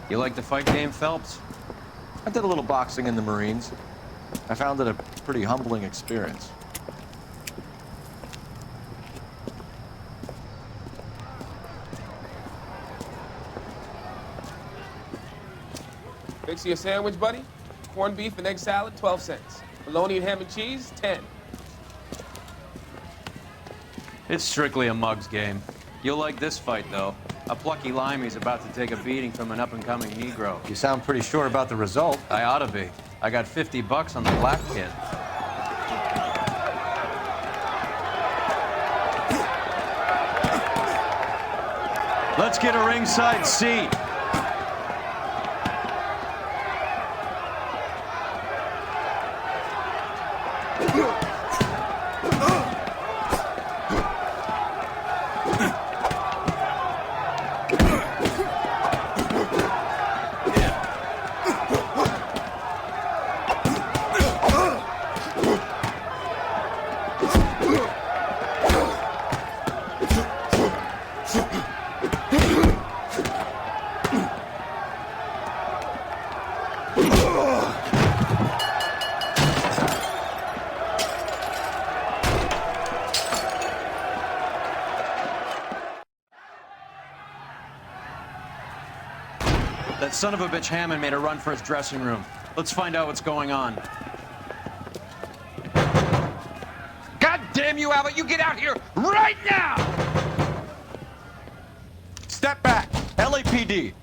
You like the fight game, Phelps? I did a little boxing in the Marines. I found it a pretty humbling experience. Fix you a sandwich, buddy? Corned beef and egg salad, 12 cents. Bologna and ham and cheese, 10. It's strictly a mug's game. You'll like this fight, though. A plucky limey's about to take a beating from an up-and-coming Negro. You sound pretty sure about the result. I ought to be. I got $50 on the black kid. Let's get a ringside seat. That son of a bitch Hammond made a run for his dressing room. Let's find out what's going on. God damn you, Albert! You get out here right now! Step back! LAPD!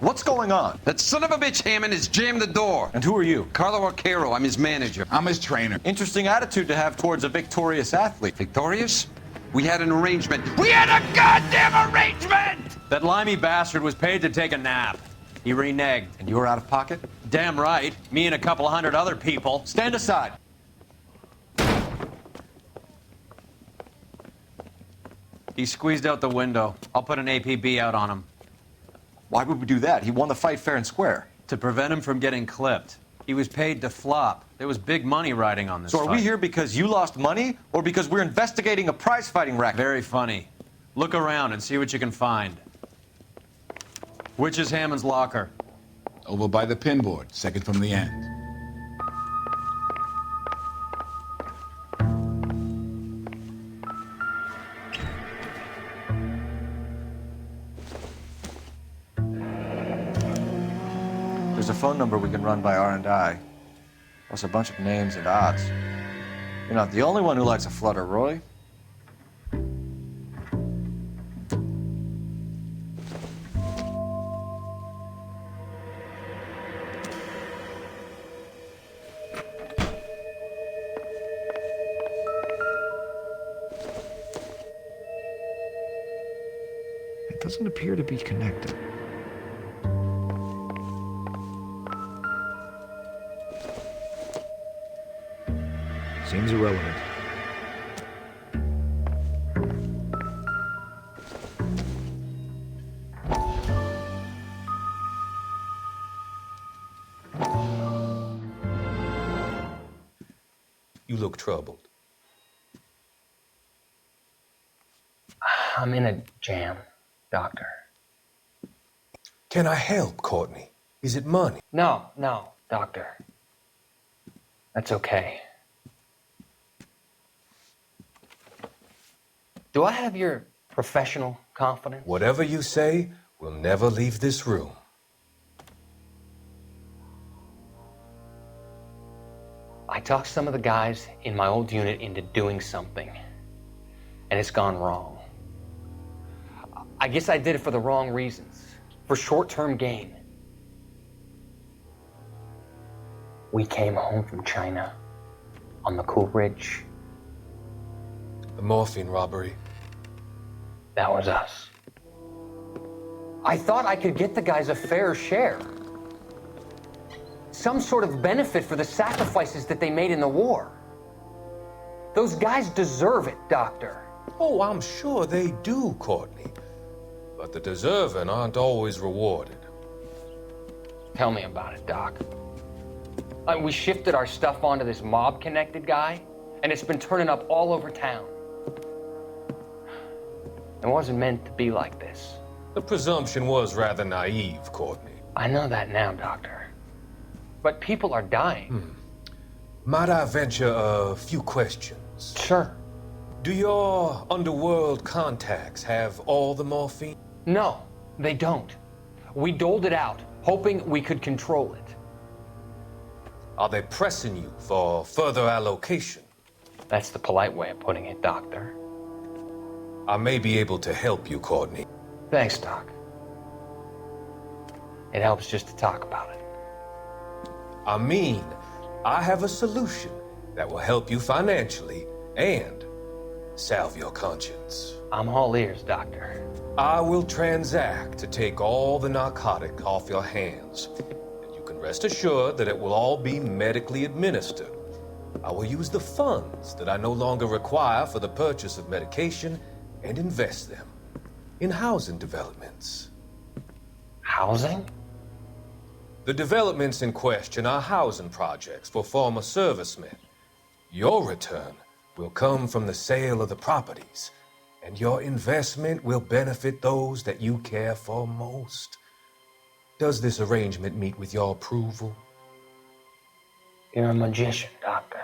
What's going on? That son of a bitch Hammond has jammed the door. And who are you? Carlo Arcaro, I'm his manager. I'm his trainer. Interesting attitude to have towards a victorious athlete. Victorious? We had an arrangement. We had a goddamn arrangement! That limey bastard was paid to take a nap. He reneged. And you were out of pocket? Damn right. Me and a couple hundred other people. Stand aside. He squeezed out the window. I'll put an APB out on him. Why would we do that? He won the fight fair and square. To prevent him from getting clipped. He was paid to flop. There was big money riding on this So are fight. we here because you lost money or because we're investigating a prize-fighting racket? Very funny. Look around and see what you can find. Which is Hammond's locker? Over by the pinboard, second from the end. There's a phone number we can run by R&I. Plus a bunch of names and odds. You're not the only one who likes a flutter, Roy. It doesn't appear to be connected. Seems irrelevant. You look troubled. I'm in a jam, Doctor. Can I help, Courtney? Is it money? No, Doctor. That's okay. Do I have your professional confidence? Whatever you say, we'll never leave this room. I talked some of the guys in my old unit into doing something, and it's gone wrong. I guess I did it for the wrong reasons, for short-term gain. We came home from China on the Cool Ridge. The morphine robbery. That was us. I thought I could get the guys a fair share. Some sort of benefit for the sacrifices that they made in the war. Those guys deserve it, Doctor. Oh, I'm sure they do, Courtney. But the deserving aren't always rewarded. Tell me about it, Doc. We shifted our stuff onto this mob-connected guy, and it's been turning up all over town. It wasn't meant to be like this. The presumption was rather naive, Courtney. I know that now, Doctor. But people are dying. Might I venture a few questions? Sure. Do your underworld contacts have all the morphine? No, they don't. We doled it out, hoping we could control it. Are they pressing you for further allocation? That's the polite way of putting it, Doctor. I may be able to help you, Courtney. Thanks, Doc. It helps just to talk about it. I mean, I have a solution that will help you financially and salve your conscience. I'm all ears, Doctor. I will transact to take all the narcotic off your hands. And you can rest assured that it will all be medically administered. I will use the funds that I no longer require for the purchase of medication and invest them in housing developments. Housing? The developments in question are housing projects for former servicemen. Your return will come from the sale of the properties, and your investment will benefit those that you care for most. Does this arrangement meet with your approval? You're a magician, Doctor.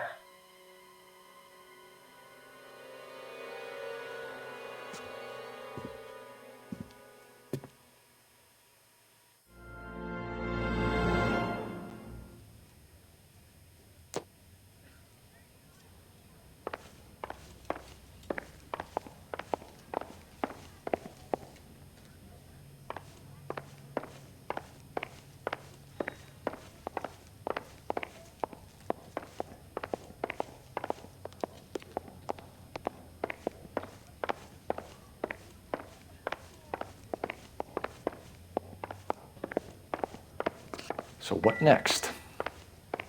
So what next?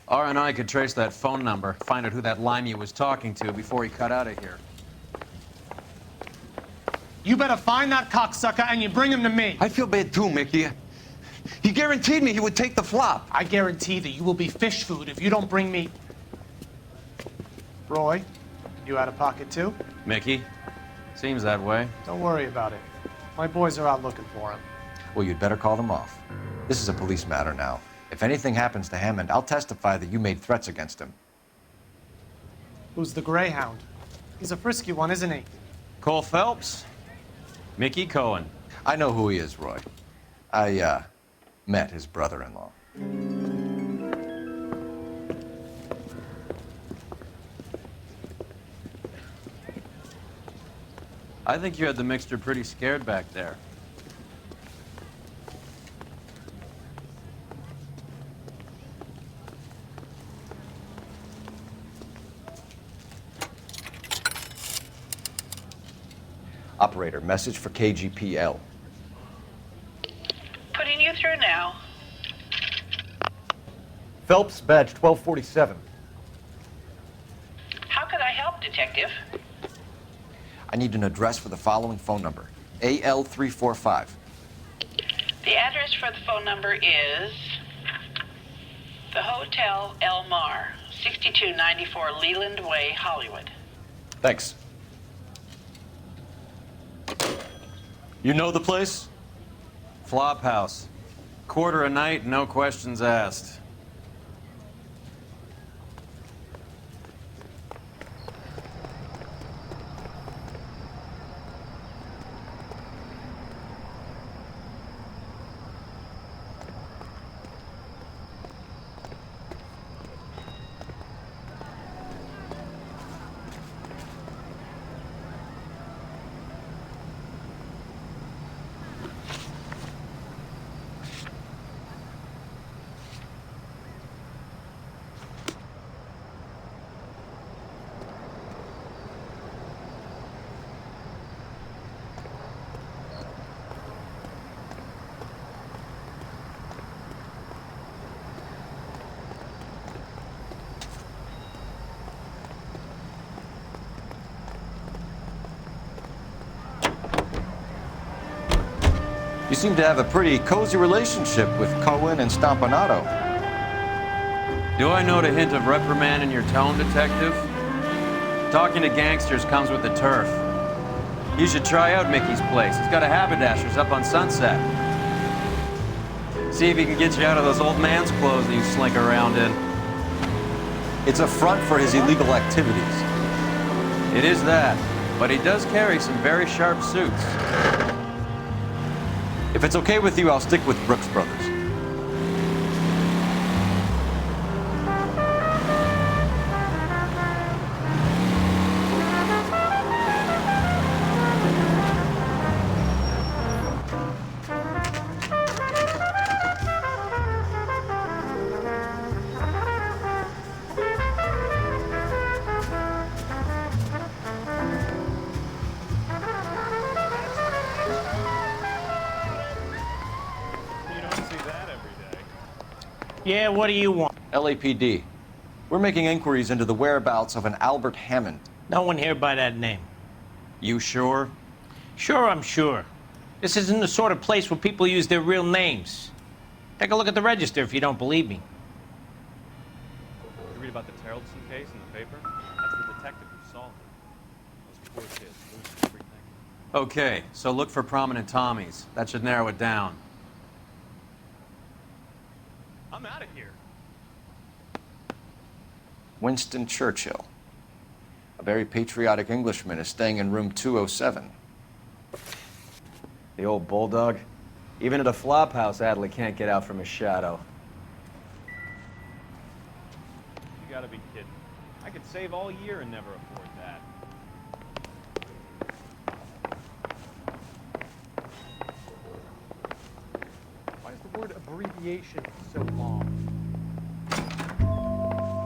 R and I could trace that phone number, find out who that limey was talking to before he cut out of here. You better find that cocksucker and you bring him to me. I feel bad too, Mickey. He guaranteed me he would take the flop. I guarantee that you will be fish food if you don't bring me... Roy, you out of pocket too? Mickey? Seems that way. Don't worry about it. My boys are out looking for him. Well, you'd better call them off. This is a police matter now. If anything happens to Hammond, I'll testify that you made threats against him. Who's the Greyhound? He's a frisky one, isn't he? Cole Phelps? Mickey Cohen. I know who he is, Roy. I, met his brother-in-law. I think you had the mixture pretty scared back there. Operator, message for KGPL. Putting you through now. Phelps, badge 1247. How could I help, Detective? I need an address for the following phone number. AL345. The address for the phone number is the Hotel El Mar, 6294 Leland Way, Hollywood. Thanks. You know the place? Flop house. Quarter a night, no questions asked. You seem to have a pretty cozy relationship with Cohen and Stompanato. Do I note a hint of reprimand in your tone, Detective? Talking to gangsters comes with the turf. You should try out Mickey's place. He's got a haberdasher's up on Sunset. See if he can get you out of those old man's clothes that you slink around in. It's a front for his illegal activities. It is that, but he does carry some very sharp suits. If it's okay with you, I'll stick with Brooks Brothers. Yeah, what do you want? LAPD. We're making inquiries into the whereabouts of an Albert Hammond. No one here by that name. You sure? Sure, I'm sure. This isn't the sort of place where people use their real names. Take a look at the register if you don't believe me. You read about the Terrellson case in the paper? That's the detective who solved it. Those poor kids losing everything. Okay, so look for prominent Tommies. That should narrow it down. I'm out of here. Winston Churchill. A very patriotic Englishman is staying in room 207. The old bulldog. Even at a flop house, Adley can't get out from his shadow. You gotta be kidding. I could save all year and never afford that. Why is the word abbreviation so long?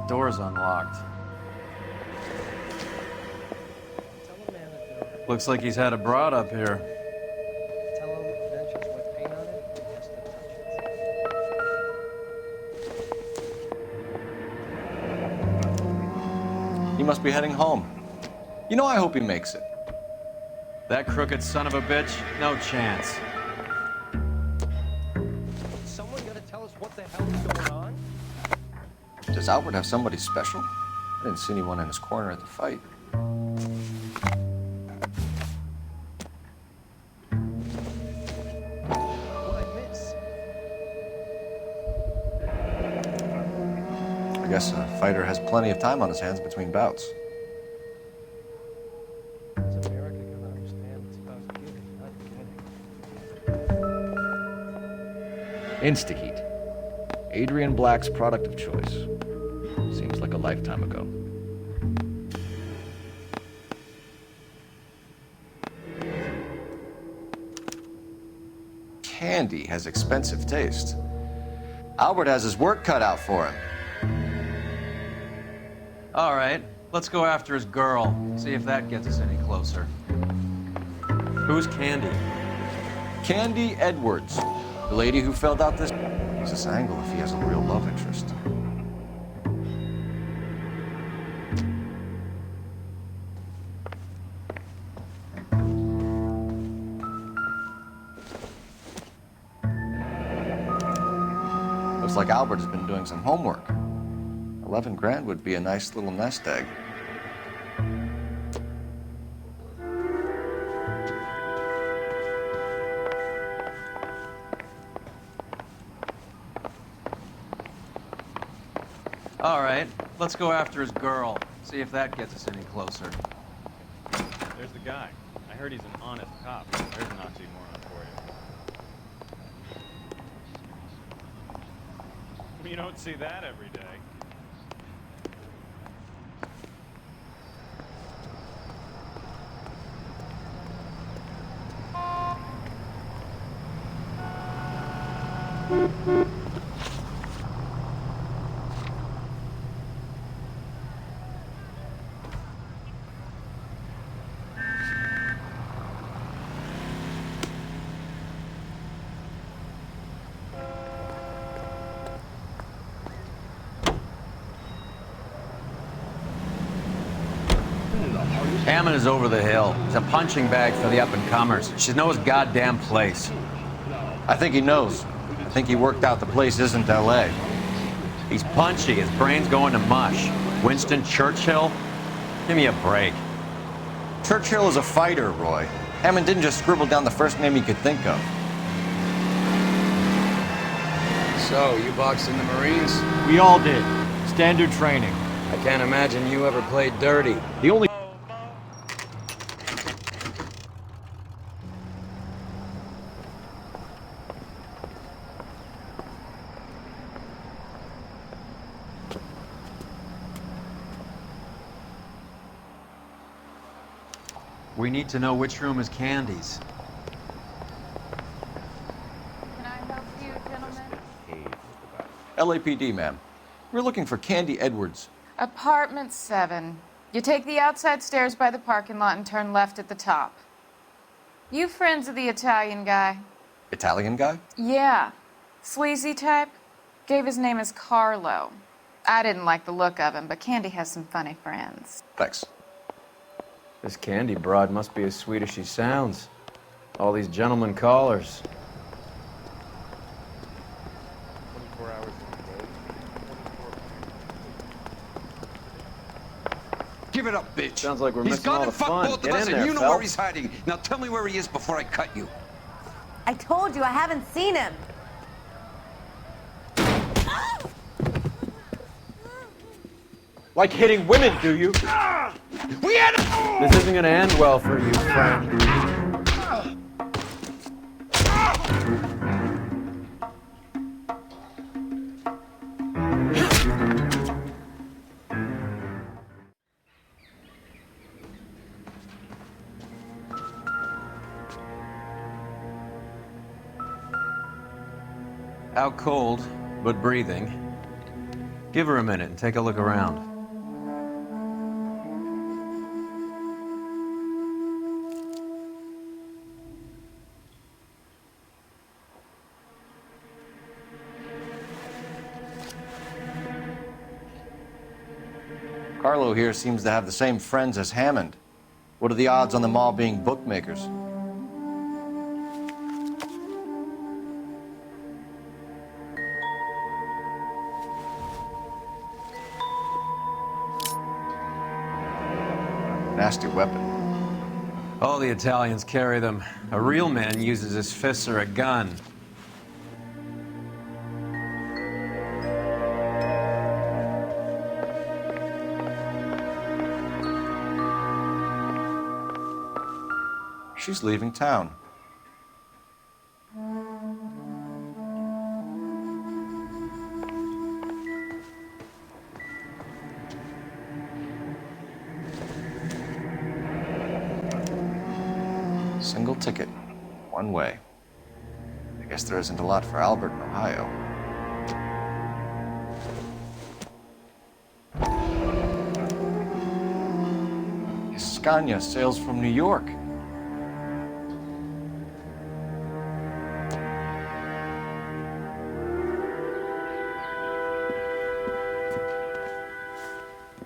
Door's unlocked. Tell the manager. Looks like he's had a broad up here. Tell him benches with paint on it. He has to touch it. He must be heading home. You know, I hope he makes it. That crooked son of a bitch, no chance. Someone gonna tell us what the hell is going on? Does Albert have somebody special? I didn't see anyone in his corner at the fight. What I miss? I guess a fighter has plenty of time on his hands between bouts. Is America gonna understand what's about to give? Instaheat. Adrian Black's product of choice. Seems like a lifetime ago. Candy has expensive taste. Albert has his work cut out for him. All right, let's go after his girl. See if that gets us any closer. Who's Candy? Candy Edwards. The lady who filled out this angle if he has a real love interest. Looks like Albert has been doing some homework. 11 grand would be a nice little nest egg. All right, let's go after his girl. See if that gets us any closer. There's the guy. I heard he's an honest cop. There's an oxymoron for you. You don't see that every day. Hammond is over the hill. He's a punching bag for the up-and-comers. She knows his goddamn place. I think he knows. I think he worked out the place isn't L.A. He's punchy. His brain's going to mush. Winston Churchill? Give me a break. Churchill is a fighter, Roy. Hammond didn't just scribble down the first name he could think of. So, you boxed in the Marines? We all did. Standard training. I can't imagine you ever played dirty. The only... We need to know which room is Candy's. Can I help you, gentlemen? LAPD, ma'am. We're looking for Candy Edwards. Apartment 7. You take the outside stairs by the parking lot and turn left at the top. You friends of the Italian guy? Italian guy? Yeah. Sleazy type? Gave his name as Carlo. I didn't like the look of him, but Candy has some funny friends. Thanks. This Candy broad must be as sweet as she sounds. All these gentlemen callers. 24 hours in a day. 24. Give it up, bitch. Sounds like we're He's missing all gone the and fucked fun. both of Get us, in and there, you know Phelps. where he's hiding. Now tell me where he is before I cut you. I told you I haven't seen him. Like hitting women, do you? We had a... This isn't gonna end well for you, friend. Out cold, but breathing. Give her a minute and take a look around. Carlo here seems to have the same friends as Hammond. What are the odds on them all being bookmakers? Nasty weapon. All the Italians carry them. A real man uses his fists or a gun. She's leaving town. Single ticket, one way. I guess there isn't a lot for Albert in Ohio. His Scania sails from New York.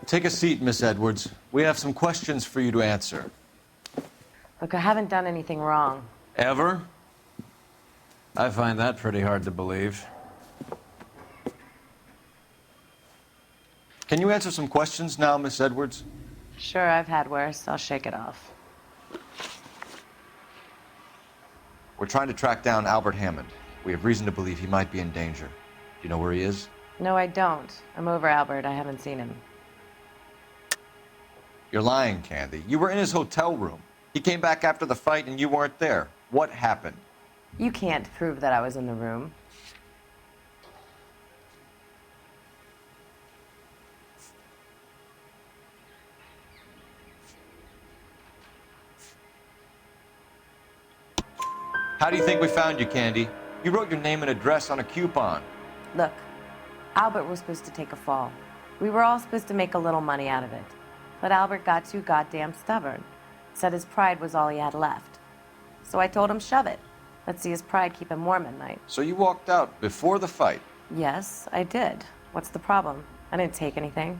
Take a seat, Miss Edwards. We have some questions for you to answer. Look, I haven't done anything wrong. Ever? I find that pretty hard to believe. Can you answer some questions now, Miss Edwards? Sure, I've had worse. I'll shake it off. We're trying to track down Albert Hammond. We have reason to believe he might be in danger. Do you know where he is? No, I don't. I'm over Albert. I haven't seen him. You're lying, Candy. You were in his hotel room. He came back after the fight and you weren't there. What happened? You can't prove that I was in the room. How do you think we found you, Candy? You wrote your name and address on a coupon. Look, Albert was supposed to take a fall. We were all supposed to make a little money out of it. But Albert got too goddamn stubborn. Said his pride was all he had left. So I told him, shove it. Let's see his pride keep him warm at night. So you walked out before the fight? Yes, I did. What's the problem? I didn't take anything.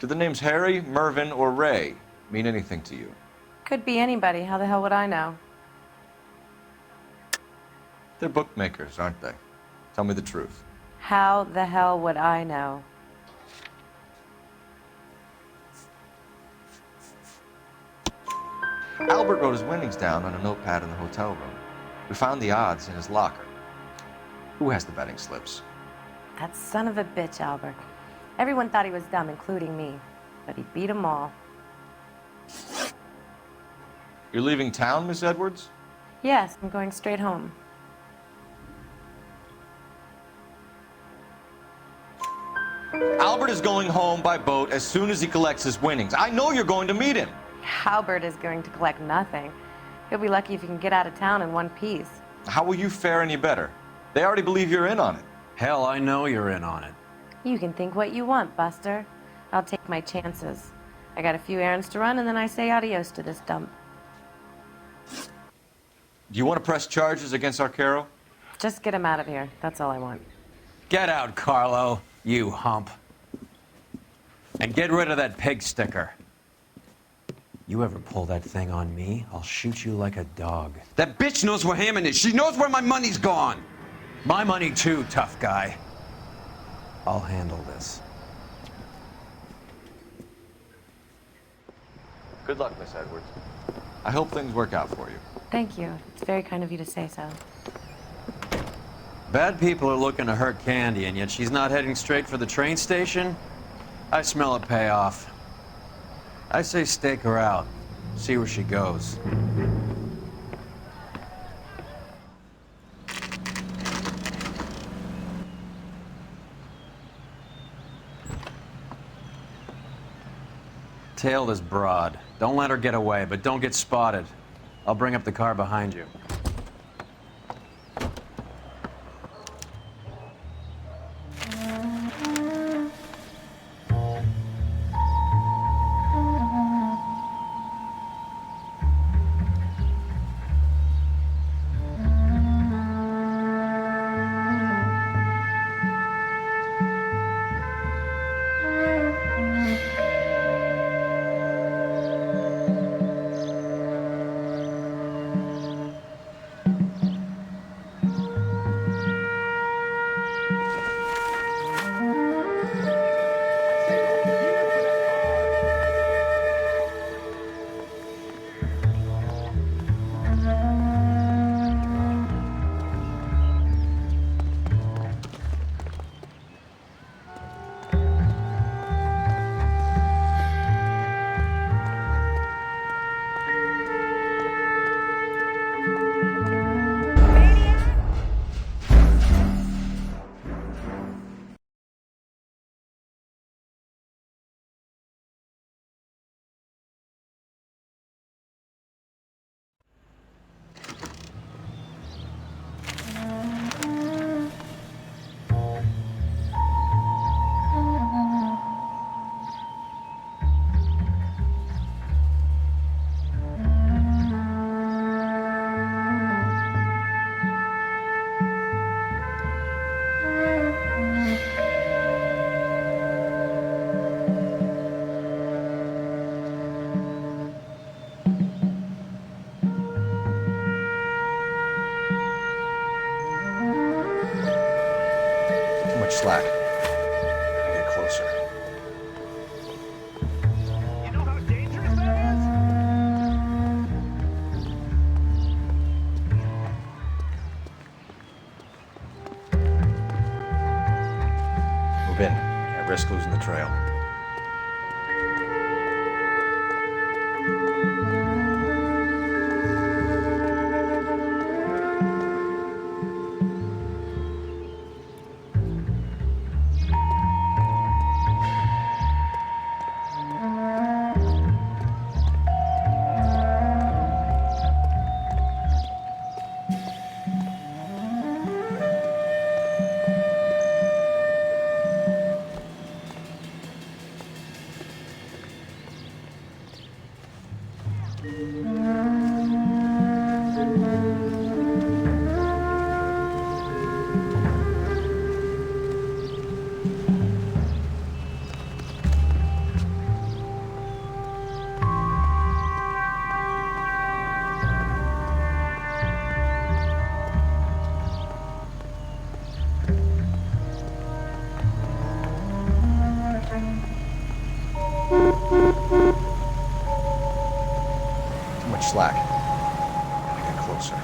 Do the names Harry, Mervyn, or Ray mean anything to you? Could be anybody. How the hell would I know? They're bookmakers, aren't they? Tell me the truth. How the hell would I know? Albert wrote his winnings down on a notepad in the hotel room. We found the odds in his locker. Who has the betting slips? That son of a bitch, Albert. Everyone thought he was dumb, including me. But he beat them all. You're leaving town, Miss Edwards? Yes, I'm going straight home. Albert is going home by boat as soon as he collects his winnings. I know you're going to meet him. Albert is going to collect nothing. He'll be lucky if he can get out of town in one piece. How will you fare any better? They already believe you're in on it. Hell, I know you're in on it. You can think what you want, Buster. I'll take my chances. I got a few errands to run, and then I say adios to this dump. Do you want to press charges against Arcaro? Just get him out of here. That's all I want. Get out, Carlo, you hump. And get rid of that pig sticker. You ever pull that thing on me, I'll shoot you like a dog. That bitch knows where Hammond is. She knows where my money's gone. My money too, tough guy. I'll handle this. Good luck, Miss Edwards. I hope things work out for you. Thank you. It's very kind of you to say so. Bad people are looking to hurt Candy, and yet she's not heading straight for the train station? I smell a payoff. I say stake her out. See where she goes. Tail this broad. Don't let her get away, but don't get spotted. I'll bring up the car behind you. Slack. I get closer. You know how dangerous that is? Move in. Can't risk losing the trail. slack. Gotta get closer.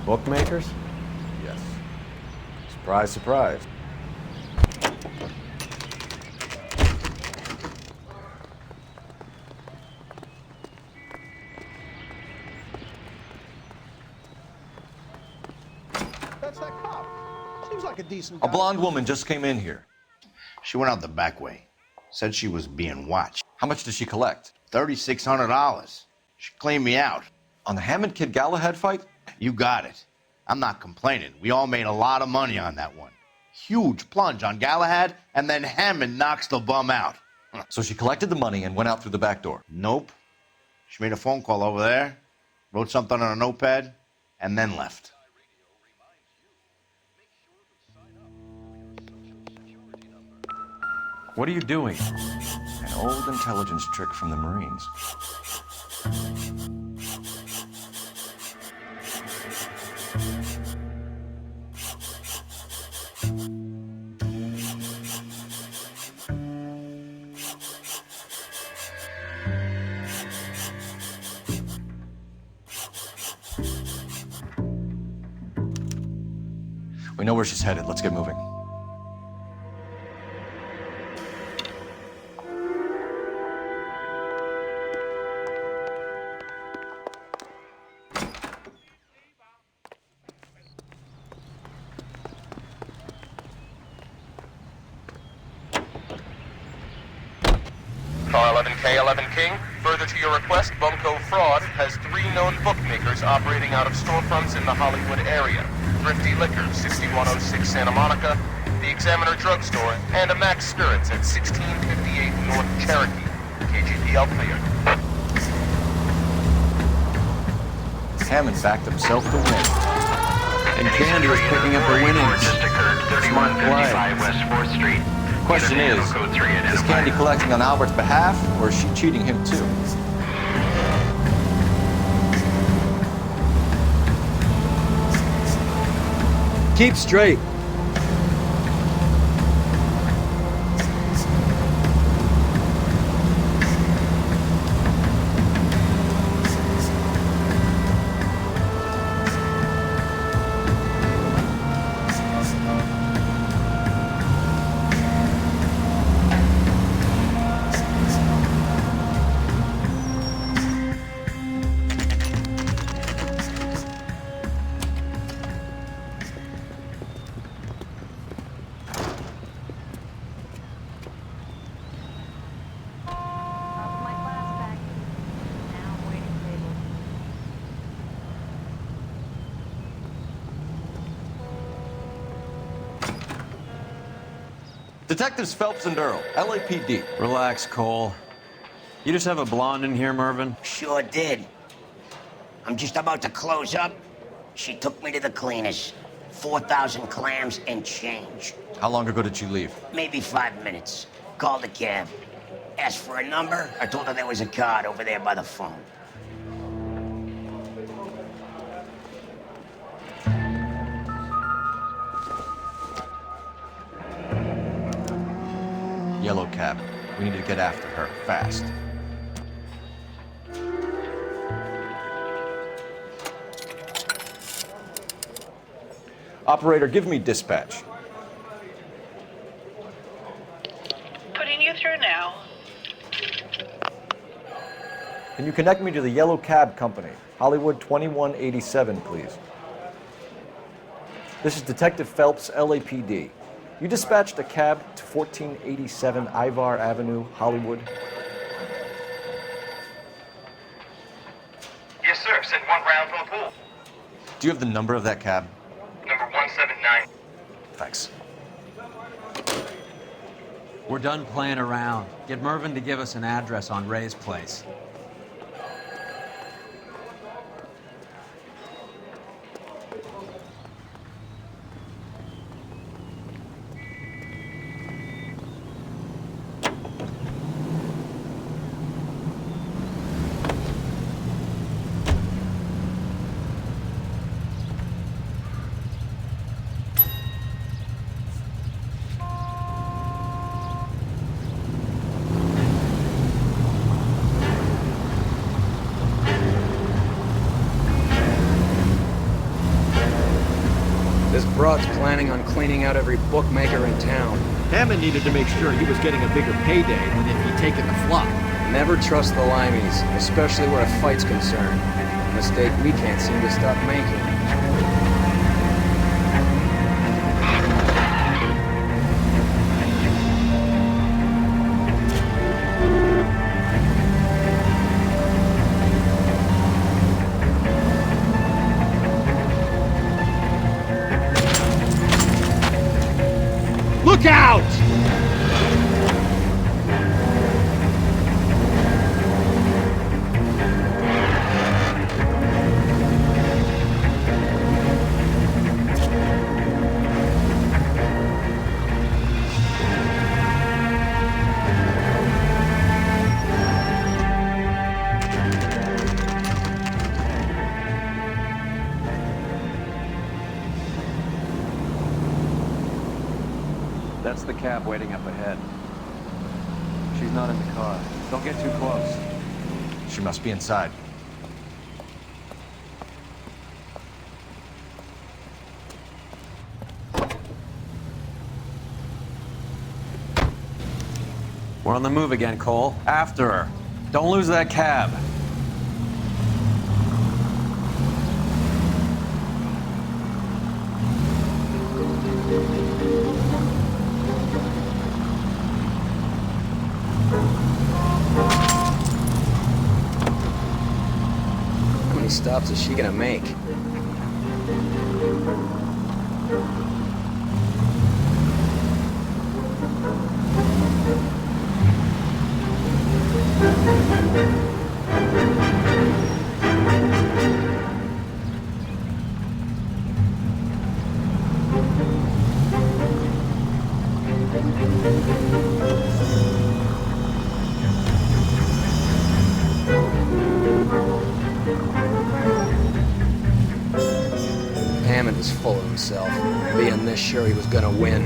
Bookmakers? Yes. Surprise, surprise. That's that cop. Seems like a decent guy. A blonde woman just came in here. She went out the back way. Said she was being watched. How much did she collect? $3,600. She cleaned me out. On the Hammond Kid Galahad fight? You got it. I'm not complaining. We all made a lot of money on that one. Huge plunge on Galahad, and then Hammond knocks the bum out. So she collected the money and went out through the back door? Nope. She made a phone call over there, wrote something on a notepad, and then left. What are you doing? An old intelligence trick from the Marines. We know where she's headed. Let's get moving. Car 11K, 11 King. Further to your request, Bunko Fraud has 3 known bookmakers operating out of storefronts in the Hollywood area. Thrifty Liquor, 6106 Santa Monica, the Examiner Drugstore, and a Max Spirits at 1658 North Cherokee. KGPL cleared. Hammond backed himself to win. And Candy was picking up the winnings. Smart play. West 4th Street. Question is Candy collecting on Albert's behalf, or is she cheating him too? Keep straight. Detectives Phelps and Earl, LAPD. Relax, Cole. You just have a blonde in here, Mervyn? Sure did. I'm just about to close up. She took me to the cleaners. 4,000 clams and change. How long ago did she leave? Maybe 5 minutes. Called a cab. Asked for a number. I told her there was a card over there by the phone. Yellow cab. We need to get after her, fast. Operator, give me dispatch. Putting you through now. Can you connect me to the Yellow Cab Company? Hollywood 2187, please. This is Detective Phelps, LAPD. You dispatched a cab to 1487 Ivar Avenue, Hollywood. Yes, sir. Sent 1 round from the pool. Do you have the number of that cab? Number 179. Thanks. We're done playing around. Get Mervyn to give us an address on Ray's place. This broad's planning on cleaning out every bookmaker in town. Hammond needed to make sure he was getting a bigger payday than if he'd taken the flop. Never trust the limeys, especially where a fight's concerned. A mistake we can't seem to stop making. Look out! That's the cab waiting up ahead. She's not in the car. Don't get too close. She must be inside. We're on the move again, Cole. After her. Don't lose that cab. How many stops is she gonna make? Hammond was full of himself, being this sure he was gonna win.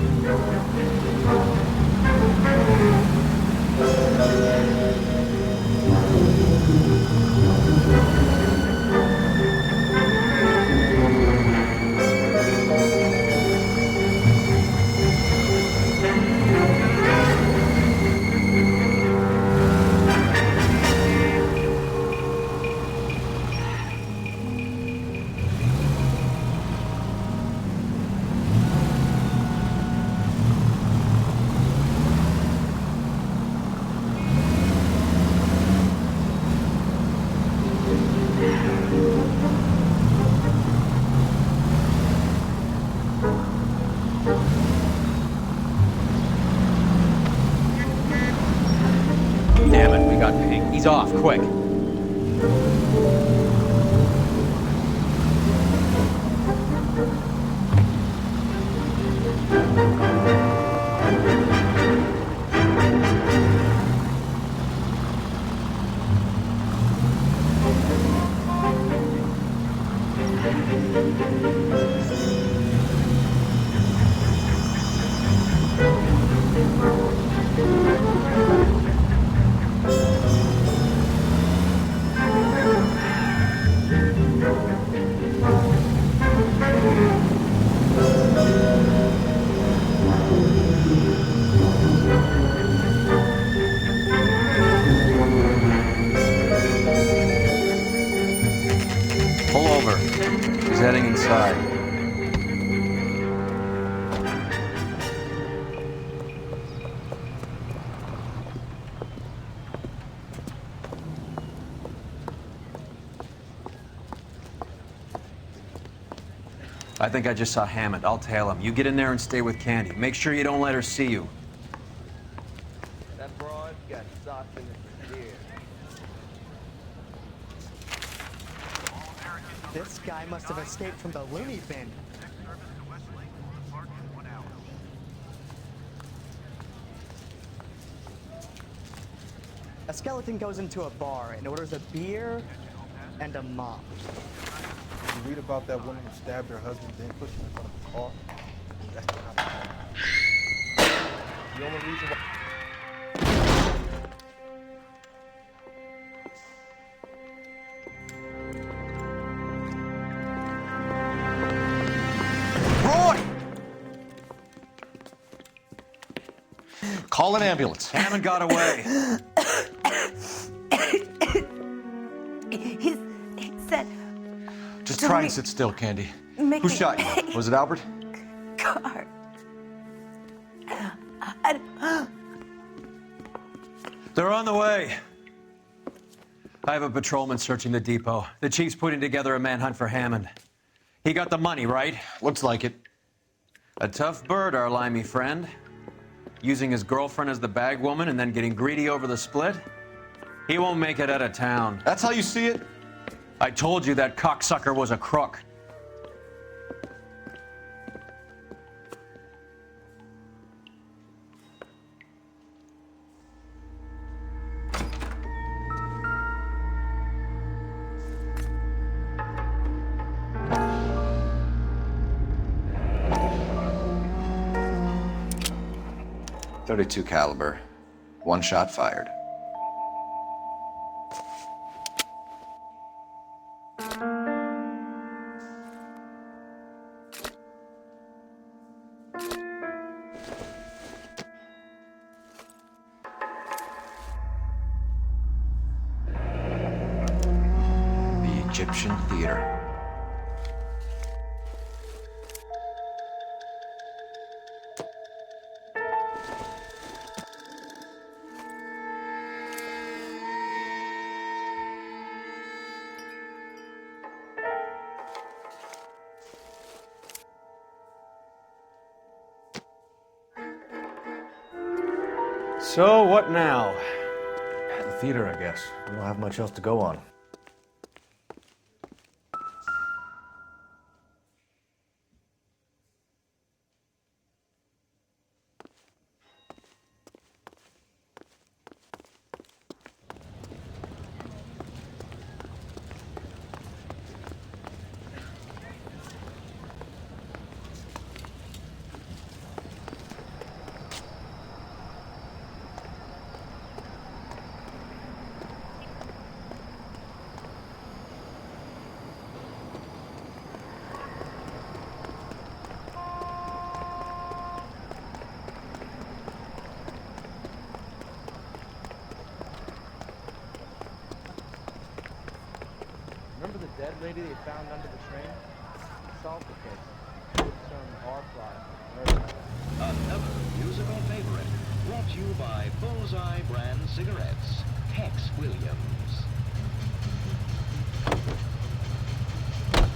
Damn it, we got pink. He's off, quick. Pull over. He's heading inside. I think I just saw Hammond. I'll tail him. You get in there and stay with Candy. Make sure you don't let her see you. That broad got socks in his ear. This guy must have escaped from the loony bin. A skeleton goes into a bar and orders a beer and a mop. Did you read about that woman who stabbed her husband, then pushed him in front of the car? That's what happened. The only reason why... Call an ambulance. Hammond got away. He said... Just try and sit still, Candy. Make Who me- shot you? Was it Albert? Car. They're on the way. I have a patrolman searching the depot. The chief's putting together a manhunt for Hammond. He got the money, right? Looks like it. A tough bird, our limey friend. Using his girlfriend as the bag woman and then getting greedy over the split. He won't make it out of town. That's how you see it? I told you that cocksucker was a crook. .32 caliber. One shot fired. The Egyptian Theater. So, what now? The theater, I guess. We don't have much else to go on. Remember the dead lady they found under the train? Solved the case. It's R. Another musical favorite, brought to you by Bullseye brand cigarettes. Tex Williams.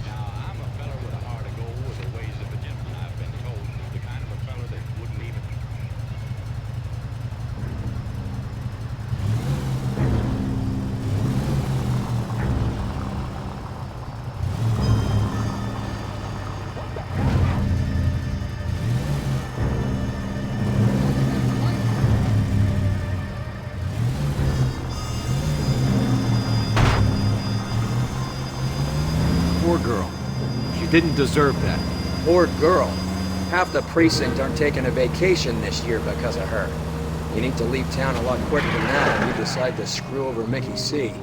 Now, I'm a fella with a heart of gold with the ways of a gentleman. I've been told he's the kind of a fella that wouldn't even... Poor girl. She didn't deserve that. Poor girl. Half the precinct aren't taking a vacation this year because of her. You need to leave town a lot quicker than that if you decide to screw over Mickey C.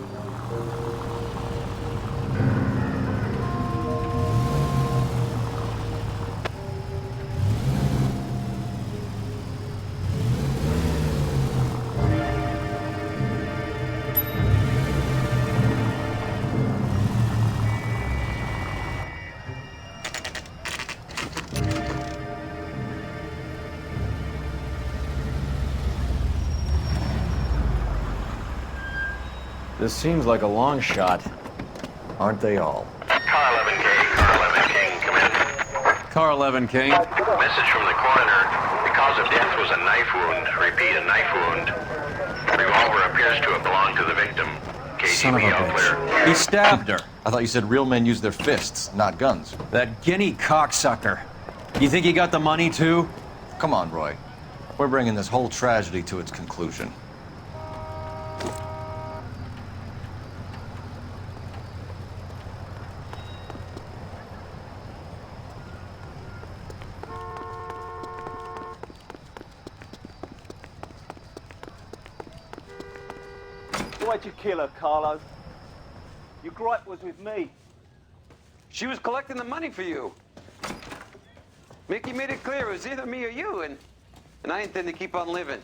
This seems like a long shot. Aren't they all? Car 11K, Car 11 King, come in. Car 11 King. Message from the coroner. The cause of death was a knife wound. Repeat, a knife wound. Revolver appears to have belonged to the victim. Son of a KGB all clear. bitch. He stabbed her. I thought you said real men use their fists, not guns. That guinea cocksucker. You think he got the money too? Come on, Roy. We're bringing this whole tragedy to its conclusion. Why'd you kill her, Carlo? Your gripe was with me. She was collecting the money for you. Mickey made it clear it was either me or you, and I intend to keep on living.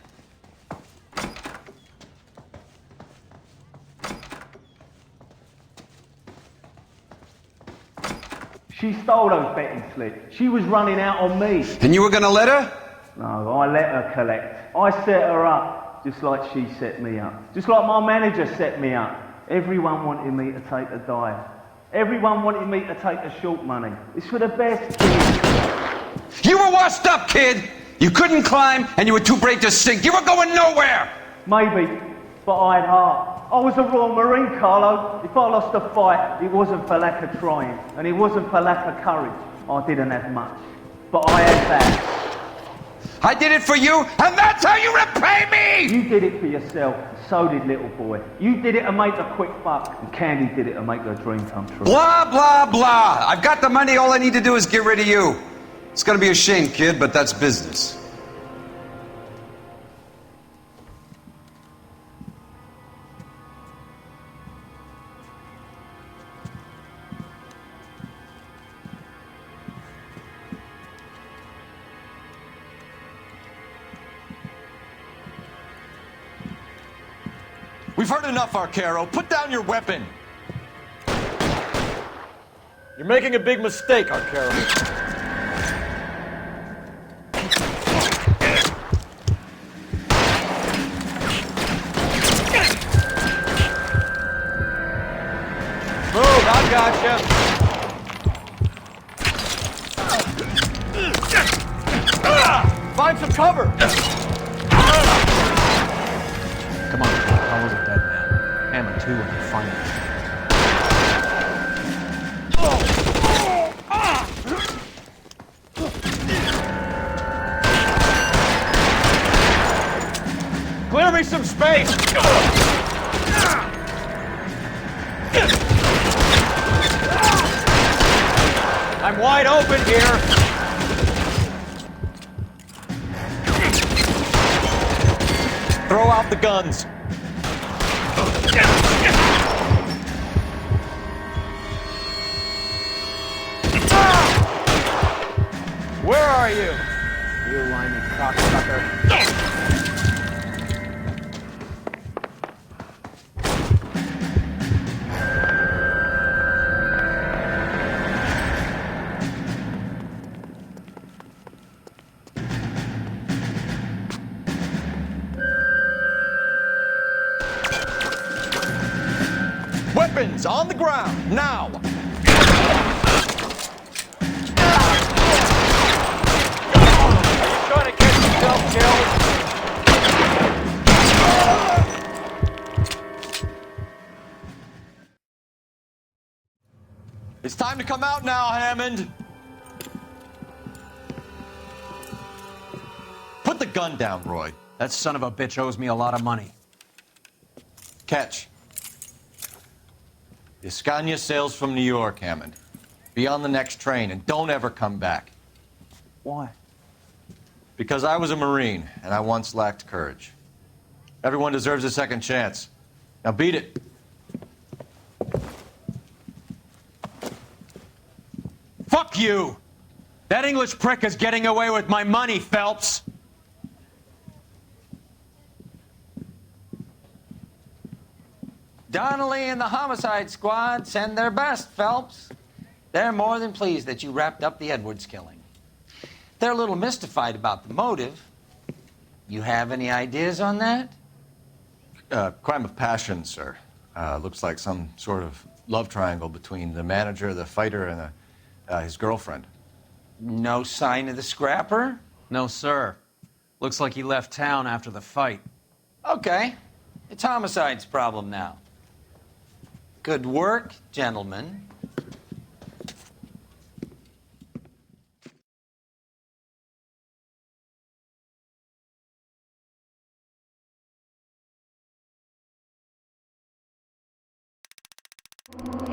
She stole those betting slips. She was running out on me. And you were gonna let her? No, I let her collect. I set her up, just like she set me up. Just like my manager set me up. Everyone wanted me to take a dive. Everyone wanted me to take the short money. It's for the best, kid. You were washed up, kid! You couldn't climb, and you were too brave to sink. You were going nowhere! Maybe, but I had heart. I was a Royal Marine, Carlo. If I lost a fight, it wasn't for lack of trying, and it wasn't for lack of courage. I didn't have much, but I had that. I did it for you, and that's how you repay me! You did it for yourself, so did little boy. You did it to make a quick buck, and Candy did it to make her dream come true. Blah, blah, blah. I've got the money. All I need to do is get rid of you. It's gonna be a shame, kid, but that's business. We've heard enough, Arcaro. Put down your weapon. You're making a big mistake, Arcaro. Move, I gotcha. Find some cover. Come on, Carlo's a dead man. Hammer 2 when you find him. Clear me some space! I'm wide open here! Throw out the guns. Where are you? You limey cocksucker. Weapons on the ground, now! Are you trying to get yourself killed? It's time to come out now, Hammond. Put the gun down, Roy. That son of a bitch owes me a lot of money. Catch. The Escania sails from New York, Hammond. Be on the next train and don't ever come back. Why? Because I was a Marine and I once lacked courage. Everyone deserves a second chance. Now beat it. Fuck you! That English prick is getting away with my money, Phelps! Donnelly and the homicide squad send their best, Phelps. They're more than pleased that you wrapped up the Edwards killing. They're a little mystified about the motive. You have any ideas on that? Crime of passion, sir. Looks like some sort of love triangle between the manager, the fighter, and his girlfriend. No sign of the scrapper? No, sir. Looks like he left town after the fight. Okay. It's homicide's problem now. Good work, gentlemen. You